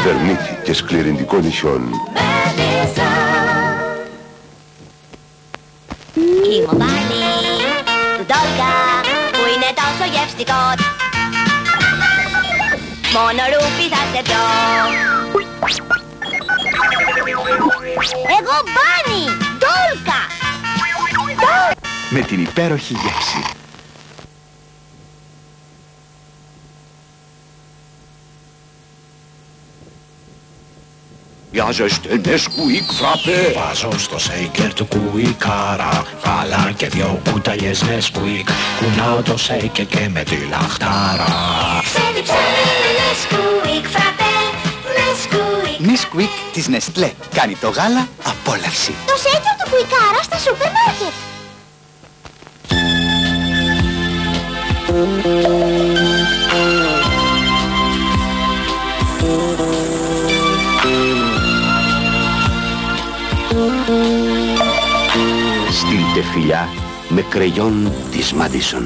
Δερμίτη και σκληρυντικό νησιών. Η μοβάλη του Ντόλκα που είναι τόσο γευστικό, μόνο ρούφι θα σε πιω. Εγώ Μπάνι, Ντόλκα. Με την υπέροχη γεύση. Βιάζεστε Nesquik φραπέ. Βάζω στο σέικερ του κουικάρα γάλα και 2 κουταλιές Nesquik. Κουνάω το σέικερ και με τη λαχτάρα. Ξέρει Nesquik φραπέ, Nesquik. Nesquik της Nestlé. Κάνει το γάλα απόλαυση. Το σέικερ του κουικάρα στα σούπερ μάρκετ. Στείλτε φιλιά με κρεγιόν της Madison.